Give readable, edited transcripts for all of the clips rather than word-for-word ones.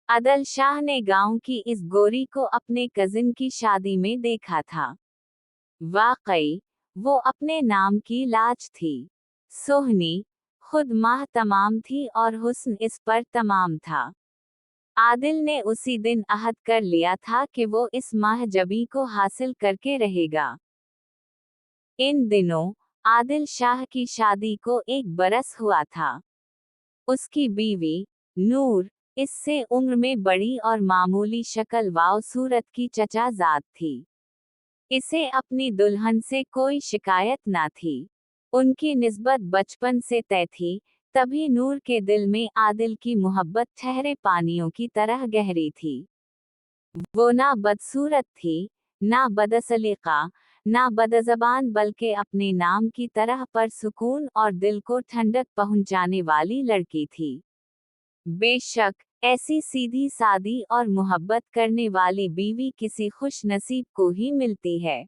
आदिल शाह ने गांव की इस गोरी को अपने कजिन की शादी में देखा था। वाकई वो अपने नाम की लाज थी। सोहनी खुद माह तमाम थी और हुस्न इस पर तमाम था। आदिल ने उसी दिन अहद कर लिया था कि वो इस माह जबी को हासिल करके रहेगा। इन दिनों आदिल शाह की शादी को 1 बरस हुआ था। उसकी बीवी नूर इससे उम्र में बड़ी और मामूली शक्ल वाव सूरत की चचा जात थी। इसे अपनी दुल्हन से कोई शिकायत ना थी। उनकी निस्बत बचपन से तय थी, तभी नूर के दिल में आदिल की मोहब्बत ठहरे पानियों की तरह गहरी थी। वो ना बदसूरत थी, ना बदसलीका, ना बदज़बान, बल्कि अपने नाम की तरह पर सुकून और दिल को ठंडक पहुंचाने वाली लड़की थी। बेशक ऐसी सीधी सादी और मोहब्बत करने वाली बीवी किसी खुश नसीब को ही मिलती है।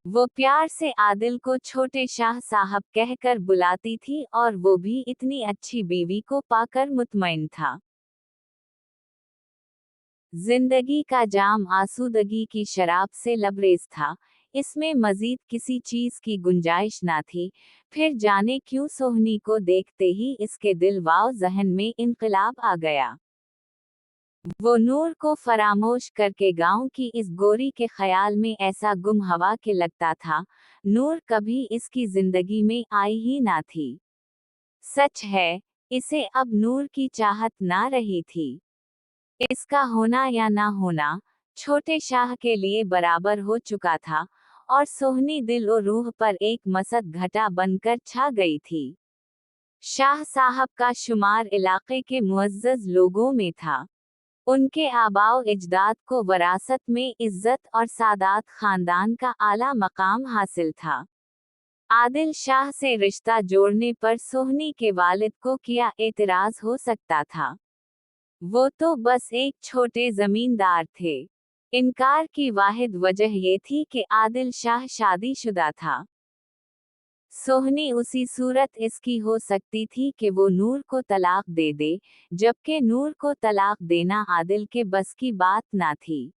वो प्यार से आदिल को छोटे शाह साहब कहकर बुलाती थी और वो भी इतनी अच्छी बीवी को पाकर मुतमईन था। जिंदगी का जाम आसूदगी की शराब से लबरेज था, इसमें मजीद किसी चीज की गुंजाइश ना थी। फिर जाने क्यों सोहनी को देखते ही इसके दिल वाव जहन में इनकलाब आ गया। वो नूर को फरामोश करके गांव की इस गोरी के ख्याल में ऐसा गुम हवा के लगता था। नूर कभी इसकी जिंदगी में आई ही ना थी। सच है, इसे अब नूर की चाहत ना रही थी। इसका होना या ना होना छोटे शाह के लिए बराबर हो चुका था, और सोहनी दिल और रूह पर एक मसद घटा बनकर छा गई थी। शाह साहब का शुमार इलाके के मुअज़्ज़ज़ लोगों में था। उनके आबाओ इजदाद को वरासत में इज्जत और सादात खानदान का आला मकाम हासिल था। आदिल शाह से रिश्ता जोड़ने पर सोहनी के वालिद को क्या एतराज हो सकता था। वो तो बस एक छोटे जमींदार थे। इनकार की वाहिद वजह ये थी कि आदिल शाह शादीशुदा था। सोहनी उसी सूरत इसकी हो सकती थी कि वो नूर को तलाक दे दे, जबकि नूर को तलाक देना आदिल के बस की बात ना थी।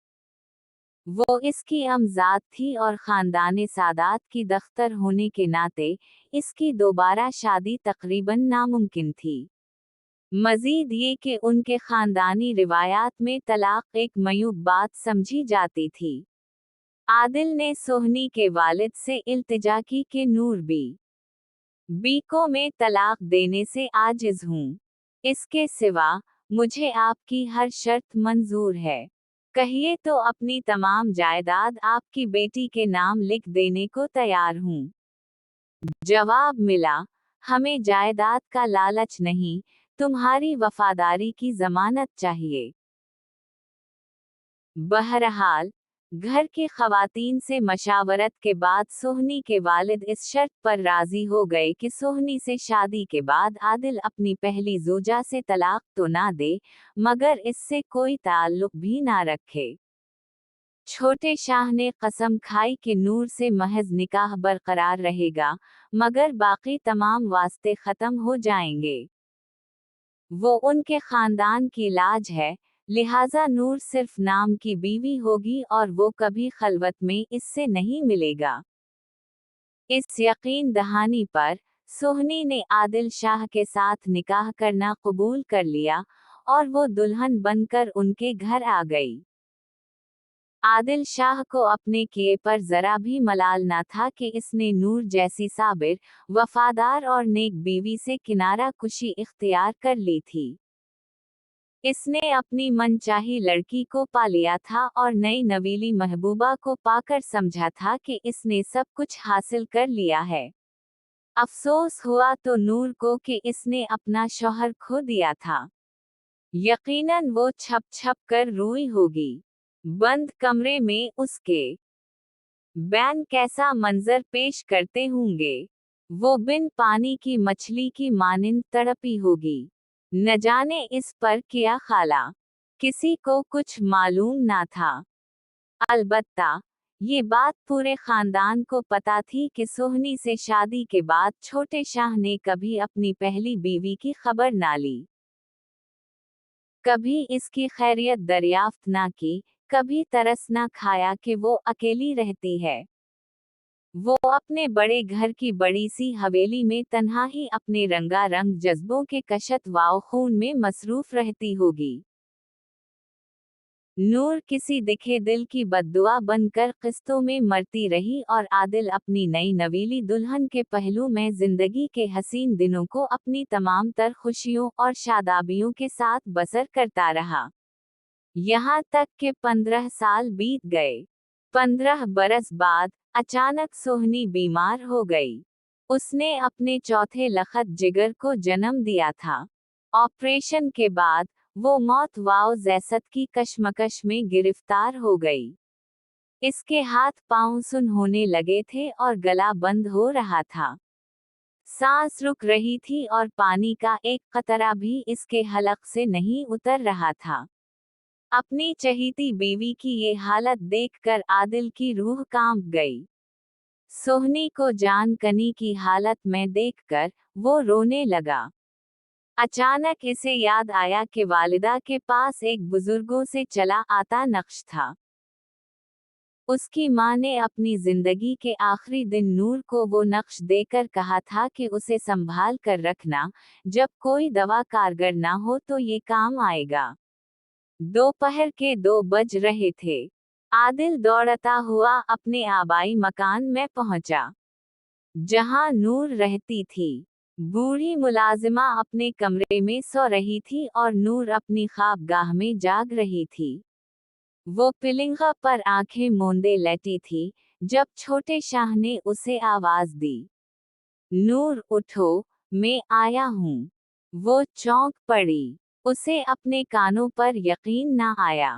वो इसकी अमजाद थी और खानदाने सादात की दख्तर होने के नाते इसकी दोबारा शादी तकरीबन नामुमकिन थी। मजीद ये कि उनके खानदानी रिवायात में तलाक एक मयूब बात समझी जाती थी। आदिल ने सोहनी के वालिद से इल्तिजा की कि नूर बी को मैं तलाक देने से आजिज हूँ। इसके सिवा मुझे आपकी हर शर्त मंजूर है। कहिए तो अपनी तमाम जायदाद आपकी बेटी के नाम लिख देने को तैयार हूँ। जवाब मिला, हमें जायदाद का लालच नहीं, तुम्हारी वफादारी की जमानत चाहिए। बहरहाल घर की खवातीन से मशावरत के बाद सोहनी के वालिद इस शर्त पर राजी हो गए कि सोहनी से शादी के बाद आदिल अपनी पहली जोजा से तलाक तो ना दे, मगर इससे कोई ताल्लुक भी ना रखे। छोटे शाह ने कसम खाई कि नूर से महज निकाह बरकरार रहेगा, मगर बाकी तमाम वास्ते खत्म हो जाएंगे। वो उनके खानदान की लाज है, लिहाजा नूर सिर्फ नाम की बीवी होगी और वो कभी खलवत में इससे नहीं मिलेगा। इस यकीन दहानी पर सोहनी ने आदिल शाह के साथ निकाह करना कबूल कर लिया और वो दुल्हन बनकर उनके घर आ गई। आदिल शाह को अपने किए पर जरा भी मलाल न था कि इसने नूर जैसी साबिर, वफादार और नेक बीवी से किनारा कुशी इख्तियार कर ली थी। इसने अपनी मनचाही लड़की को पा लिया था और नई नवीली महबूबा को पाकर समझा था कि इसने सब कुछ हासिल कर लिया है। अफसोस हुआ तो नूर को कि इसने अपना शौहर खो दिया था। यकीनन वो छप छप कर रोई होगी। बंद कमरे में उसके बैन कैसा मंजर पेश करते होंगे। वो बिन पानी की मछली की मानिंद तड़पी होगी। न जाने इस पर क्या खाला। किसी को कुछ मालूम ना था। अलबत्ता ये बात पूरे खानदान को पता थी कि सोहनी से शादी के बाद छोटे शाह ने कभी अपनी पहली बीवी की खबर ना ली। कभी इसकी खैरियत दरियाफ्त ना की, कभी तरस ना खाया कि वो अकेली रहती है। वो अपने बड़े घर की बड़ी सी हवेली में तन्हा ही अपने रंगारंग जज्बों के कशत वाव खून में मसरूफ रहती होगी। नूर किसी दिखे दिल की बद्दुआ बनकर किस्तों में मरती रही और आदिल अपनी नई नवीली दुल्हन के पहलू में जिंदगी के हसीन दिनों को अपनी तमाम तर खुशियों और शादाबियों के साथ बसर करता रहा। यहाँ तक के 15 साल बीत गए। 15 बरस बाद अचानक सोहनी बीमार हो गई। उसने अपने चौथे लखत जिगर को जन्म दिया था। ऑपरेशन के बाद वो मौत वाओ जैसत की कशमकश में गिरफ्तार हो गई। इसके हाथ पांव सुन होने लगे थे और गला बंद हो रहा था। सांस रुक रही थी और पानी का एक कतरा भी इसके हलक से नहीं उतर रहा था। अपनी चहीती बीवी की ये हालत देखकर आदिल की रूह कांप गई। सोहनी को जान कनी की हालत में देखकर वो रोने लगा। अचानक इसे याद आया कि वालिदा के पास एक बुजुर्गों से चला आता नक्श था। उसकी माँ ने अपनी जिंदगी के आखिरी दिन नूर को वो नक्श देकर कहा था कि उसे संभाल कर रखना, जब कोई दवा कारगर ना हो तो ये काम आएगा। दोपहर के 2 बज रहे थे। आदिल दौड़ता हुआ अपने आबाई मकान में पहुंचा, जहां नूर रहती थी। बूढ़ी मुलाजिमा अपने कमरे में सो रही थी और नूर अपनी ख्वाबगाह में जाग रही थी। वो पिलिंगा पर आंखें मूंदे लेटी थी, जब छोटे शाह ने उसे आवाज दी, नूर उठो, मैं आया हूँ। वो चौंक पड़ी। उसे अपने कानों पर यकीन ना आया।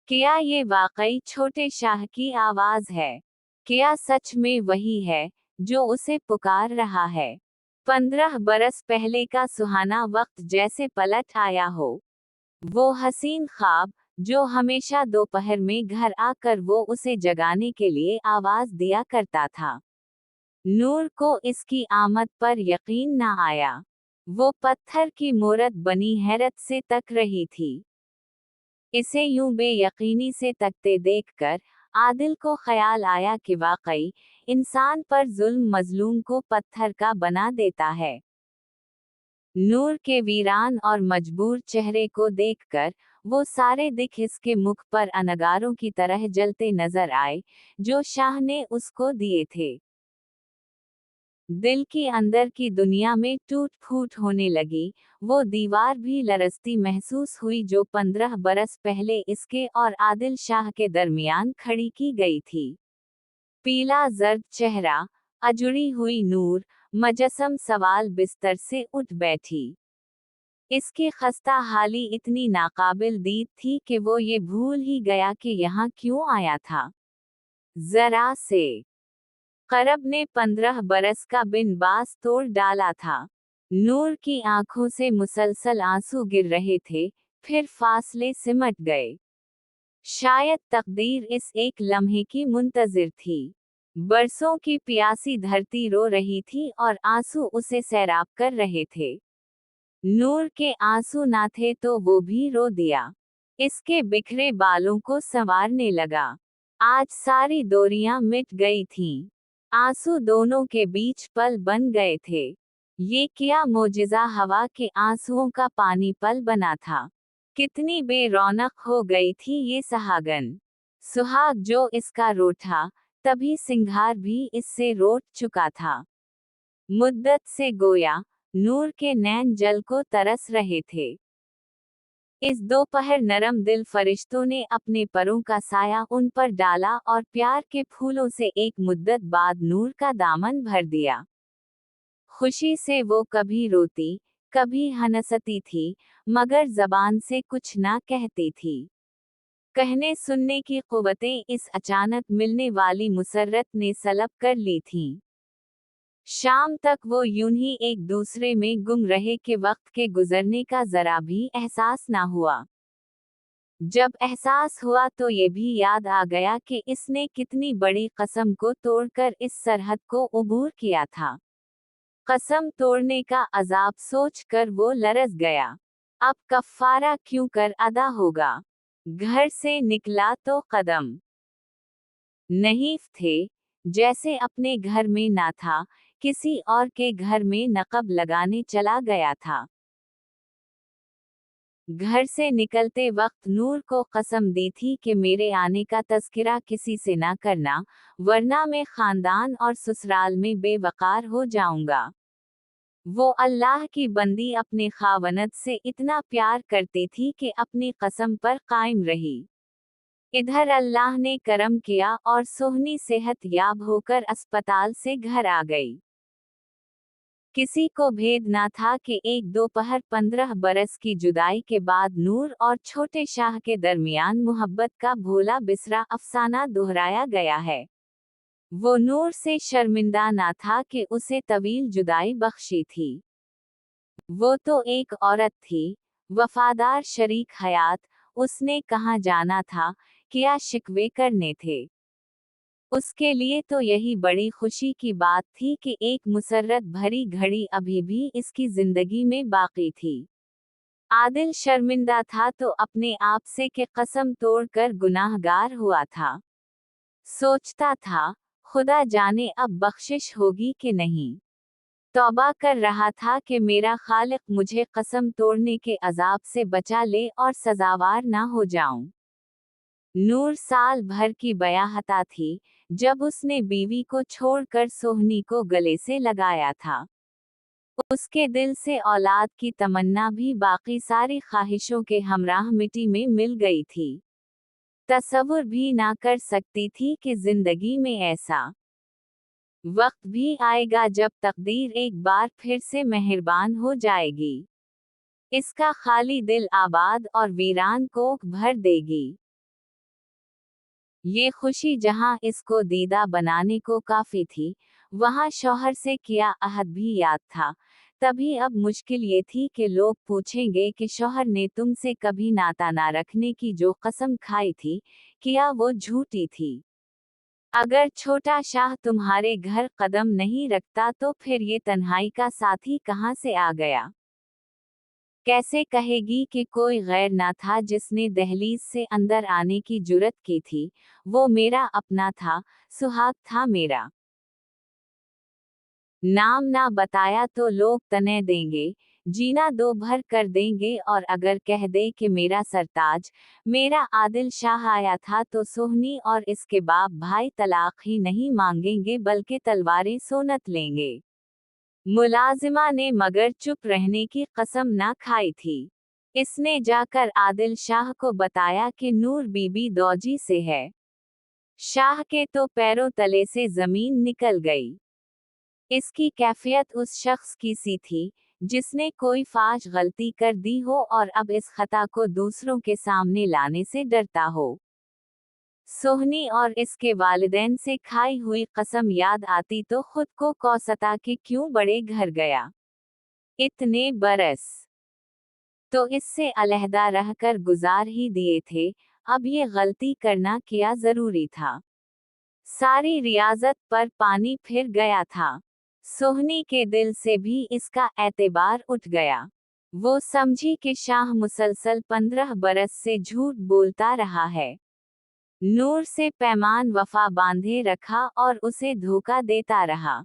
क्या ये वाकई छोटे शाह की आवाज है? क्या सच में वही है जो उसे पुकार रहा है? 15 बरस पहले का सुहाना वक्त जैसे पलट आया हो। वो हसीन ख्वाब जो हमेशा दोपहर में घर आकर वो उसे जगाने के लिए आवाज दिया करता था। नूर को इसकी आमद पर यकीन ना आया। वो पत्थर की मूरत बनी हैरत से तक रही थी। इसे यूं बेयकीनी से तकते देखकर आदिल को ख्याल आया कि वाकई इंसान पर जुल्म मजलूम को पत्थर का बना देता है। नूर के वीरान और मजबूर चेहरे को देखकर वो सारे दिख इसके मुख पर अनगारों की तरह जलते नजर आए, जो शाह ने उसको दिए थे। दिल की अंदर की दुनिया में टूट फूट होने लगी। वो दीवार भी लरजती महसूस हुई जो 15 बरस पहले इसके और आदिल शाह के दरमियान खड़ी की गई थी। पीला जर्द चेहरा, अजुड़ी हुई नूर, मजसम सवाल बिस्तर से उठ बैठी। इसकी खस्ता हाली इतनी नाकाबिल दीद थी कि वो ये भूल ही गया कि यहाँ क्यों आया था। जरा से करब ने 15 बरस का बिनबास तोड़ डाला था। नूर की आंखों से मुसलसल आंसू गिर रहे थे, फिर फासले सिमट गए। शायद तकदीर इस एक लम्हे की मुंतजिर थी। बरसों की प्यासी धरती रो रही थी और आंसू उसे सैराब कर रहे थे। नूर के आंसू ना थे तो वो भी रो दिया। इसके बिखरे बालों को संवारने लगा। आज सारी डोरियां मिट गई थीं। आंसू दोनों के बीच पल बन गए थे। ये क्या मोजिज़ा हवा के आंसुओं का पानी पल बना था। कितनी बेरौनक हो गई थी ये सहागन। सुहाग जो इसका रूठा, तभी सिंघार भी इससे रोट चुका था। मुद्दत से गोया नूर के नैन जल को तरस रहे थे। इस दोपहर नरम दिल फरिश्तों ने अपने परों का साया उन पर डाला और प्यार के फूलों से एक मुद्दत बाद नूर का दामन भर दिया। खुशी से वो कभी रोती, कभी हंसती थी, मगर जबान से कुछ ना कहती थी। कहने सुनने की कुव्वतें इस अचानक मिलने वाली मुसर्रत ने सलब कर ली थीं। शाम तक वो यूं ही एक दूसरे में गुम रहे कि वक्त के गुजरने का जरा भी एहसास ना हुआ। जब एहसास हुआ तो ये भी याद आ गया कि इसने कितनी बड़ी कसम को तोड़कर इस सरहद को उबूर किया था। कसम तोड़ने का अजाब सोचकर वो लरज़ गया। अब कफ़ारा क्यों कर अदा होगा। घर से निकला तो कदम नहीं थे, जैसे अपने घर में ना था, किसी और के घर में नक़ब लगाने चला गया था। घर से निकलते वक्त नूर को कसम दी थी कि मेरे आने का तज़किरा किसी से ना करना, वरना मैं ख़ानदान और ससुराल में बेवक़ार हो जाऊंगा। वो अल्लाह की बंदी अपने खावनद से इतना प्यार करती थी कि अपनी कसम पर कायम रही। इधर अल्लाह ने करम किया और सोहनी सेहत याब होकर अस्पताल से घर आ गई। किसी को भेद ना था कि एक दोपहर 15 बरस की जुदाई के बाद नूर और छोटे शाह के दरमियान मोहब्बत का भोला बिसरा अफसाना दोहराया गया है। वो नूर से शर्मिंदा ना था कि उसे तवील जुदाई बख्शी थी। वो तो एक औरत थी, वफादार शरीक हयात, उसने कहाँ जाना था, क्या शिकवे करने थे। उसके लिए तो यही बड़ी खुशी की बात थी कि एक मुसर्रत भरी घड़ी अभी भी इसकी जिंदगी में बाकी थी। आदिल शर्मिंदा था तो अपने आप से कि कसम तोड़कर गुनाहगार हुआ था। सोचता था, खुदा जाने अब बख्शिश होगी कि नहीं। तौबा कर रहा था कि मेरा खालिक मुझे कसम तोड़ने के अजाब से बचा ले और सजावार ना हो जाऊं। नूर साल भर की बयाहता थी, जब उसने बीवी को छोड़कर सोहनी को गले से लगाया था। उसके दिल से औलाद की तमन्ना भी बाकी सारी ख्वाहिशों के हमराह मिट्टी में मिल गई थी। तसव्वुर भी ना कर सकती थी कि जिंदगी में ऐसा वक्त भी आएगा जब तकदीर एक बार फिर से मेहरबान हो जाएगी। इसका खाली दिल आबाद और वीरान कोख भर देगी। ये खुशी जहां इसको दीदा बनाने को काफी थी, वहां शौहर से किया अहद भी याद था। तभी अब मुश्किल ये थी कि लोग पूछेंगे कि शौहर ने तुमसे कभी नाता ना रखने की जो कसम खाई थी, क्या वो झूठी थी। अगर छोटा शाह तुम्हारे घर कदम नहीं रखता तो फिर ये तन्हाई का साथी कहाँ से आ गया। कैसे कहेगी कि कोई गैर ना था जिसने दहलीज से अंदर आने की जुर्रत की थी। वो मेरा अपना था, सुहाग था मेरा। नाम ना बताया तो लोग तने देंगे, जीना दो भर कर देंगे, और अगर कह दे कि मेरा सरताज, मेरा आदिल शाह आया था तो सोहनी और इसके बाप भाई तलाक ही नहीं मांगेंगे बल्कि तलवारें सोनत लेंगे। मुलाजिमा ने मगर चुप रहने की कसम ना खाई थी। इसने जाकर आदिल शाह को बताया कि नूर बीबी दौजी से है। शाह के तो पैरों तले से जमीन निकल गई। इसकी कैफियत उस शख्स की सी थी, जिसने कोई फाश गलती कर दी हो और अब इस खता को दूसरों के सामने लाने से डरता हो। सोहनी और इसके वालिदैन से खाई हुई कसम याद आती तो खुद को कौसता कि क्यों बड़े घर गया। इतने बरस तो इससे अलहदा रहकर गुजार ही दिए थे, अब ये गलती करना क्या जरूरी था। सारी रियाजत पर पानी फिर गया था। सोहनी के दिल से भी इसका एतबार उठ गया। वो समझी कि शाह मुसलसल 15 बरस से झूठ बोलता रहा है। नूर से पैमान वफा बांधे रखा और उसे धोखा देता रहा।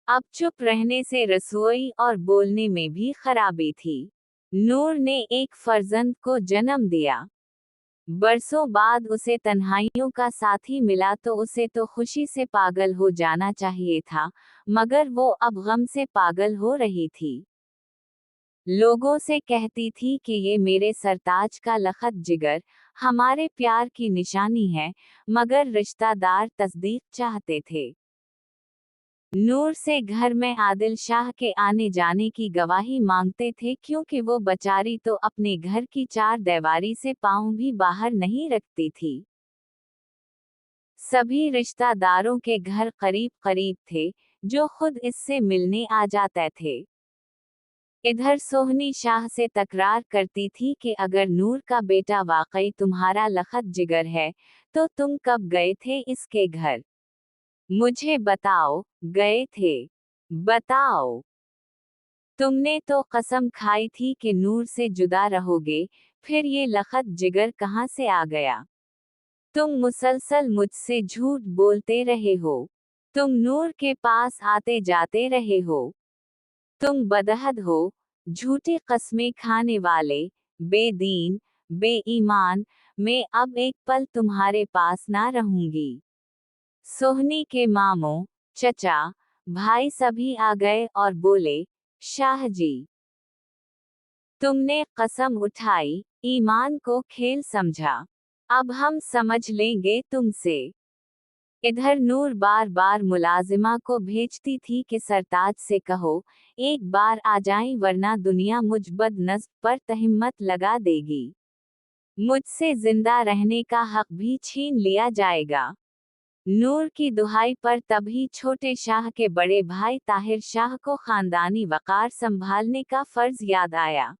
अब चुप रहने से रसोई और बोलने में भी खराबी थी। नूर ने एक फर्जंद को जन्म दिया। बरसों बाद उसे तन्हाइयों का साथी मिला तो उसे तो खुशी से पागल हो जाना चाहिए था, मगर वो अब गम से पागल हो रही थी। लोगों से कहती थी कि ये मेरे सरताज का लखत जिगर, हमारे प्यार की निशानी है, मगर रिश्तेदार तस्दीक चाहते थे। नूर से घर में आदिल शाह के आने जाने की गवाही मांगते थे, क्योंकि वो बेचारी तो अपने घर की चार दीवारी से पाँव भी बाहर नहीं रखती थी। सभी रिश्तेदारों के घर करीब करीब थे, जो खुद इससे मिलने आ जाते थे। इधर सोहनी शाह से तकरार करती थी कि अगर नूर का बेटा वाकई तुम्हारा लखत जिगर है, तो तुम कब गए थे इसके घर? मुझे बताओ, गए थे? बताओ। तुमने तो कसम खाई थी कि नूर से जुदा रहोगे, फिर ये लखत जिगर कहाँ से आ गया? तुम मुसलसल मुझसे झूठ बोलते रहे हो। तुम नूर के पास आते जाते रहे हो। तुम बदहद हो, झूठी कस्में खाने वाले, बेदीन, बेईमान। मैं अब एक पल तुम्हारे पास ना रहूंगी। सोहनी के मामों, चचा, भाई सभी आ गए और बोले, शाह जी, तुमने कसम उठाई, ईमान को खेल समझा। अब हम समझ लेंगे तुमसे। इधर नूर बार बार मुलाजिमा को भेजती थी कि सरताज से कहो, एक बार आ जाएं वरना दुनिया मुझ बदनस्ब पर तहिम्मत लगा देगी। मुझसे जिंदा रहने का हक भी छीन लिया जाएगा। नूर की दुहाई पर तभी छोटे शाह के बड़े भाई ताहिर शाह को खानदानी वकार संभालने का फर्ज याद आया।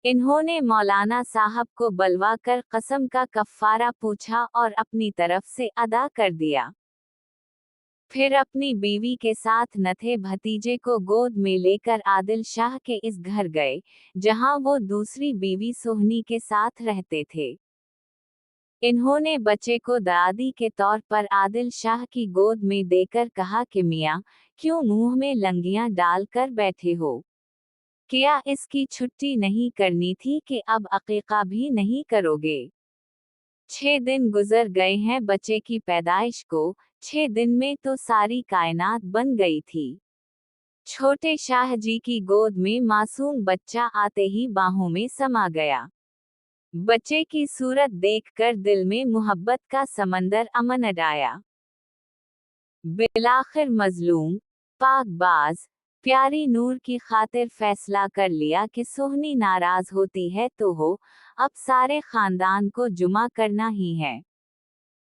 इन्होंने मौलाना साहब को बलवा कर कसम का कफ्फारा पूछा और अपनी तरफ से अदा कर दिया। फिर अपनी बीवी के साथ नथे भतीजे को गोद में लेकर आदिल शाह के इस घर गए, जहां वो दूसरी बीवी सोहनी के साथ रहते थे। इन्होंने बच्चे को दादी के तौर पर आदिल शाह की गोद में देकर कहा कि मियाँ, क्यों मुंह में लंगियां डाल कर बैठे हो? क्या इसकी छुट्टी नहीं करनी थी कि अब अकीका भी नहीं करोगे? 6 दिन गुजर गए हैं बच्चे की पैदाइश को, 6 दिन में तो सारी कायनात बन गई थी। छोटे शाह जी की गोद में मासूम बच्चा आते ही बाहों में समा गया। बच्चे की सूरत देखकर दिल में मोहब्बत का समंदर अमन अडाया। बिलाखिर मजलूम, पाकबाज, प्यारी नूर की खातिर फैसला कर लिया कि सोहनी नाराज होती है तो हो, अब सारे खानदान को जुमा करना ही है।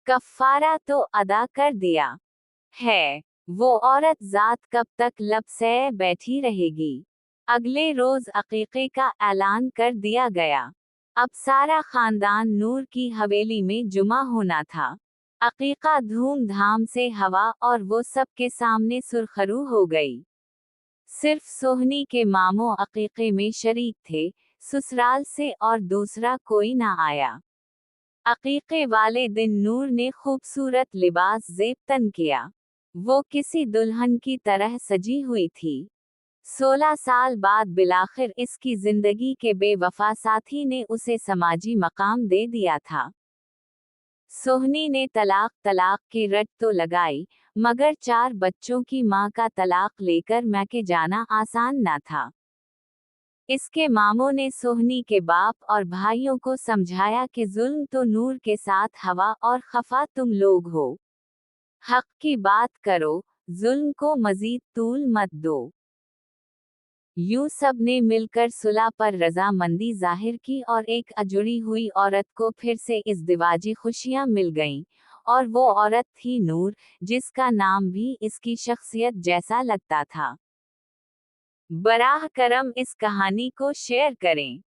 कफ्फारा तो अदा कर दिया है, वो औरत जात कब तक लब से बैठी रहेगी? अगले रोज अकीके का ऐलान कर दिया गया। अब सारा खानदान नूर की हवेली में जुमा होना था। अकीका धूमधाम से हवा और वो सब के सामने सुरखरू हो गई। सिर्फ सोहनी के मामों अकीके में शरीक थे, ससुराल से और दूसरा कोई ना आया। अकीके वाले दिन नूर ने खूबसूरत लिबास ज़ेब-तन किया। वो किसी दुल्हन की तरह सजी हुई थी। 16 साल बाद बिलाखिर इसकी जिंदगी के बेवफा साथी ने उसे समाजी मकाम दे दिया था। सोहनी ने तलाक तलाक की रट तो लगाई, मगर 4 बच्चों की मां का तलाक लेकर मैके जाना आसान ना था। इसके मामों ने सोहनी के बाप और भाइयों को समझाया कि जुल्म तो नूर के साथ हवा और खफा तुम लोग हो। हक की बात करो, जुल्म को मजीद तूल मत दो। यूं सब ने मिलकर सुलह पर रजामंदी जाहिर की और एक अजुड़ी हुई औरत को फिर से इज़्दिवाजी खुशियां मिल गईं, और वो औरत थी नूर, जिसका नाम भी इसकी शख्सियत जैसा लगता था। बराह करम इस कहानी को शेयर करें।